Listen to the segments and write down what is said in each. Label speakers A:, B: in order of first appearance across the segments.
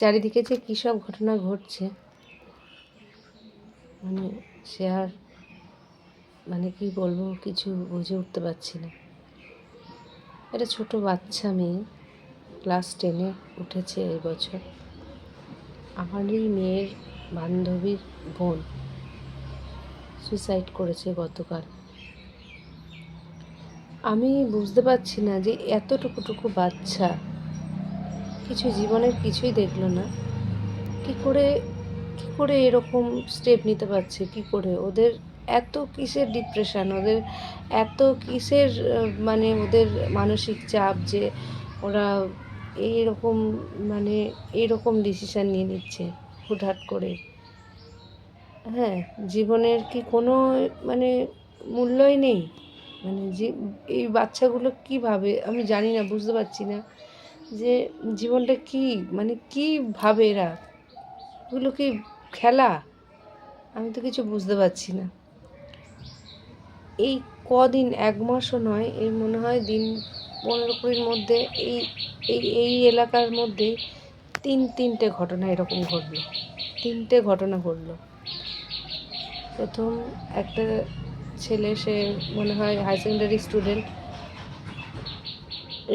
A: চারিদিকে যে কী সব ঘটনা ঘটছে, মানে সে আর কি বলবো, কিছু বুঝে উঠতে পারছি না। একটা ছোট বাচ্চা মেয়ে ক্লাস 10-এ উঠেছে এই বছর। আমারই মেয়ের বান্ধবীর বোন সুইসাইড করেছে গতকাল। আমি বুঝতে পারছি না যে এতটুকু বাচ্চা কিছু জীবনের কিছুই দেখলো না, কি করে এরকম স্টেপ নিতে পারছে? কি করে? ওদের এত কিসের ডিপ্রেশন, ওদের এত কিসের ওদের মানসিক চাপ যে ওরা এইরকম এইরকম ডিসিশান নিয়ে নিচ্ছে হুটহাট করে। হ্যাঁ, জীবনের কি কোনো মূল্যই নেই? যে এই বাচ্চাগুলো কী ভাবে আমি জানি না, বুঝতে পারছি না যে জীবনটা কী, কী ভাবে এরা? এগুলো কি খেলা? আমি তো কিছু বুঝতে পারছি না। এই কদিন, 1 মাসও নয়, এই মনে হয় দিন 15-20-র মধ্যে এই এই এই এলাকার মধ্যে তিনটে ঘটনা এরকম ঘটলো। 3টে ঘটনা ঘটলো। প্রথম একটা ছেলে, সে মনে হয় হায়ার সেকেন্ডারি স্টুডেন্ট,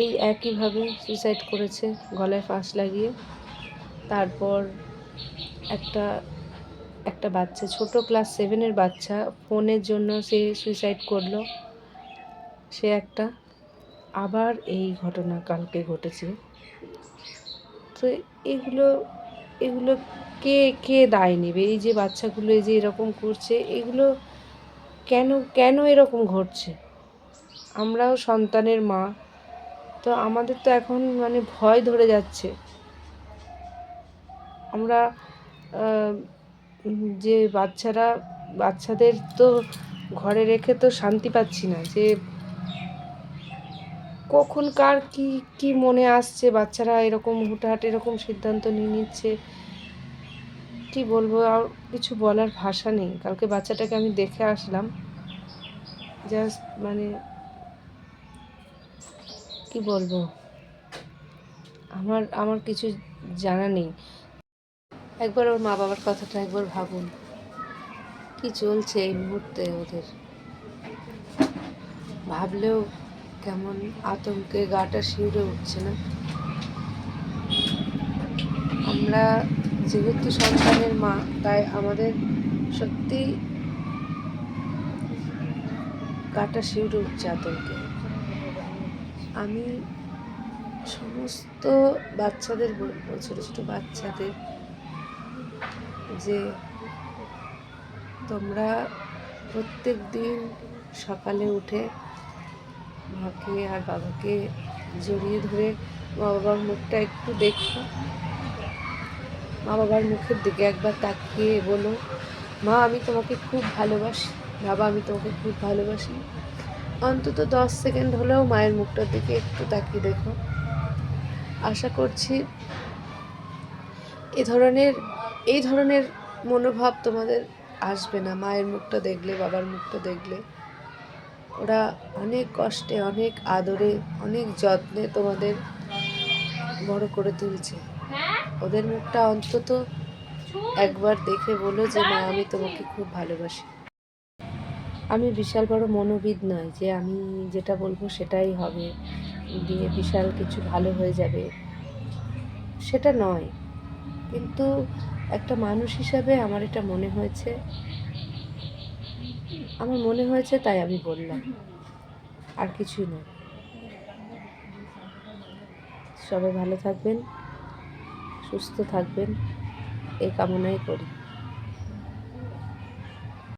A: এই একইভাবে সুইসাইড করেছে গলায় ফাঁস লাগিয়ে। তারপর একটা বাচ্চা, ছোট ক্লাস 7-এর বাচ্চা, ফোনের জন্য সে সুইসাইড করলো, সে একটা। আবার এই ঘটনা কালকে ঘটেছে। তো এগুলো কে দায় নেবে? এই যে বাচ্চাগুলো এই যে এরকম করছে, এগুলো কেন এরকম ঘটছে? আমরাও সন্তানের মা, তো আমাদের তো এখন ভয় ধরে যাচ্ছে। আমরা যে বাচ্চাদের তো ঘরে রেখে তো শান্তি পাচ্ছি না, যে কখন কার কি মনে আসছে, বাচ্চারা এরকম হুটহাট এরকম সিদ্ধান্ত নিয়ে নিচ্ছে। কি বলবো, আর কিছু বলার ভাষা নেই। কালকে বাচ্চাটাকে আমি দেখে আসলাম, জাস্ট কি বলবো, আমার কিছু জানা নেই। একবার ওর মা বাবার কথাটা একবার ভাবুন, কি চলছে এই মুহূর্তে ওদের। ভাবলেও কেমন আতঙ্কে গাটা শিউরে উঠছে না? আমরা যেহেতু সন্তানের মা, তাই আমাদের সত্যি গাটা শিউরে উঠছে আতঙ্কে। আমি সমস্ত বাচ্চাদের বলবো, ছোটো ছোটো বাচ্চাদের, যে তোমরা প্রত্যেক দিন সকালে উঠে মাকে আর বাবাকে জড়িয়ে ধরে মা বাবার মুখটা একটু দেখো, মা বাবার মুখের দিকে একবার তাকিয়ে বলো, মা আমি তোমাকে খুব ভালোবাসি, বাবা আমি তোমাকে খুব ভালোবাসি। অন্তত 10 সেকেন্ড হলেও মায়ের মুখটার দিকে একটু তাকিয়ে দেখো। আশা করছি এই ধরনের মনোভাব তোমাদের আসবে না। মায়ের মুখটা দেখলে, বাবার মুখটা দেখলে, ওরা অনেক কষ্টে, অনেক আদরে, অনেক যত্নে তোমাদের বড় করে তুলছে। ওদের মুখটা অন্তত একবার দেখে বলো যে মা আমি তোমাকে খুব ভালোবাসি। আমি বিশাল বড় মনোবিদ নয় যে আমি যেটা বলবো সেটাই হবে, দিয়ে বিশাল কিছু ভালো হয়ে যাবে, সেটা নয়। কিন্তু একটা মানুষ হিসাবে আমার এটা মনে হয়েছে, তাই আমি বললাম, আর কিছুই নয়। সবাই ভালো থাকবেন, সুস্থ থাকবেন, এই কামনাই করি।